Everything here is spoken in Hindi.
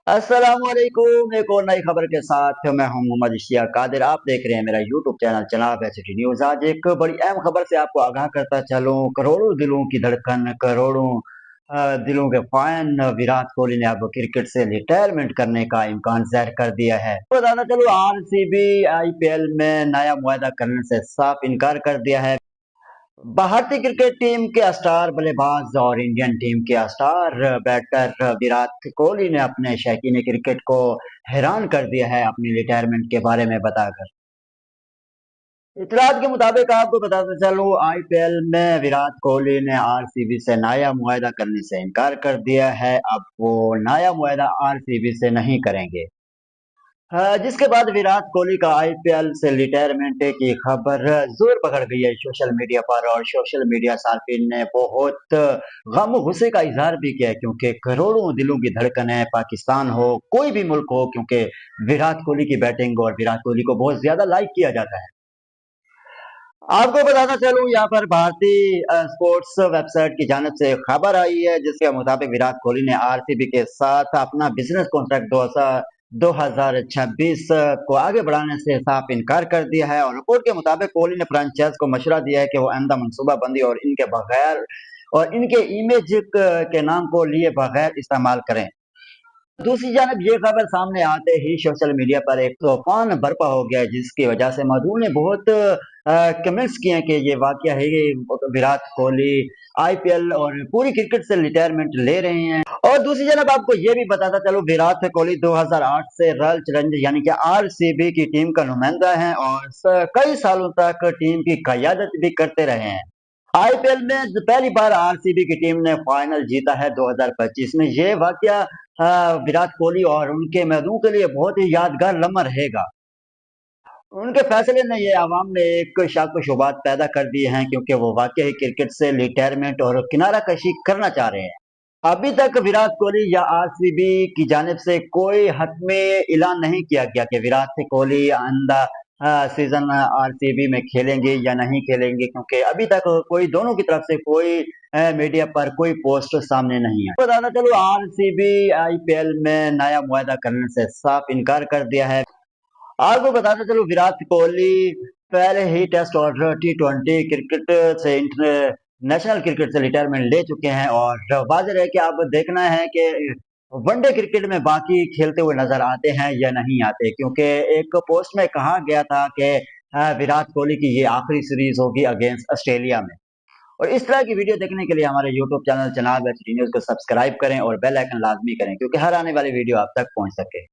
अस्सलामुअलैकुम। एक और नई खबर के साथ मैं हूं मोहम्मद इश्तियाक कादिर। आप देख रहे हैं मेरा यूट्यूब चैनल जनाब सिटी न्यूज। आज एक बड़ी अहम खबर से आपको आगाह करता चलूं। करोड़ों दिलों की धड़कन, करोड़ों दिलों के फैन विराट कोहली ने अब क्रिकेट से रिटायरमेंट करने का इम्कान जाहिर कर दिया है। बताना चलूं, आरसीबी आईपीएल में नया मुआहदा करने से साफ इनकार कर दिया है। भारतीय क्रिकेट टीम के स्टार बल्लेबाज और इंडियन टीम के स्टार बैटर विराट कोहली ने अपने शौकीन क्रिकेट को हैरान कर दिया है अपनी रिटायरमेंट के बारे में बताकर। इतलात के मुताबिक आपको बताते चलूं, आईपीएल में विराट कोहली ने आरसीबी से नया मुआहदा करने से इनकार कर दिया है। अब वो नया मुआहदा आरसीबी से नहीं करेंगे। जिसके बाद विराट कोहली का आईपीएल से रिटायरमेंट की खबर जोर पकड़ गई है सोशल मीडिया पर, और सोशल मीडिया सार्फिन ने बहुत गम गुस्से का इजहार भी किया है, क्योंकि करोड़ों दिलों की धड़कन है, पाकिस्तान हो कोई भी मुल्क हो, क्योंकि विराट कोहली की बैटिंग और विराट कोहली को बहुत ज्यादा लाइक किया जाता है। आपको बताना चलूं, यहाँ पर भारतीय स्पोर्ट्स वेबसाइट की जानिब से खबर आई है, जिसके मुताबिक विराट कोहली ने आरसीबी के साथ अपना बिजनेस कॉन्ट्रैक्ट 2026 को आगे बढ़ाने से साफ इनकार कर दिया है। और रिपोर्ट के मुताबिक कोहली ने फ्रेंचाइज को मशवरा दिया है कि वो आइंदा मनसूबाबंदी और इनके इमेज के नाम को लिए बगैर इस्तेमाल करें। दूसरी जानब ये खबर सामने आते ही सोशल मीडिया पर एक तूफान बर्पा हो गया है, जिसकी वजह से मधु ने बहुत कमेंट्स किए हैं कि ये वाकया है कि विराट कोहली आईपीएल और पूरी क्रिकेट से रिटायरमेंट ले रहे हैं। और दूसरी जानब आपको ये भी बताता चलो, विराट कोहली 2008 से रॉयल चैलेंजर्स यानी कि आरसीबी की टीम का नुमाइंदा है और कई सालों तक टीम की क़यादत भी करते रहे हैं। आईपीएल में पहली बार आरसीबी की टीम ने फाइनल जीता है 2025 में। ये वाकया विराट कोहली और उनके महदूम के लिए बहुत ही यादगार लम्हा रहेगा। उनके फैसले ने ये आवाम में एक शक व शुबात पैदा कर दिए हैं, क्योंकि वो वाकई क्रिकेट से रिटायरमेंट और किनारा कशी करना चाह रहे हैं। अभी तक विराट कोहली या आरसीबी की जानिब से कोई हतमी ऐलान नहीं किया गया कि विराट कोहली आइंदा सीजन आरसीबी में खेलेंगे या नहीं खेलेंगे, क्योंकि अभी तक कोई दोनों की तरफ से कोई मीडिया पर कोई पोस्ट सामने नहीं है। बताना चलो, आरसीबी आईपीएल में नया मुआहदा करने से साफ इनकार कर दिया है। आपको बताते चलो, विराट कोहली पहले ही टेस्ट और टी20 क्रिकेट से नेशनल क्रिकेट से रिटायरमेंट ले चुके हैं, और वाजह है कि अब देखना है कि वनडे क्रिकेट में बाकी खेलते हुए नजर आते हैं या नहीं आते, क्योंकि एक पोस्ट में कहा गया था कि विराट कोहली की ये आखिरी सीरीज होगी अगेंस्ट ऑस्ट्रेलिया में। और इस तरह की वीडियो देखने के लिए हमारे यूट्यूब चैनल जनाब न्यूज को सब्सक्राइब करें और बेल आइकन लाजमी करें, क्योंकि हर आने वाली वीडियो आप तक पहुंच सके।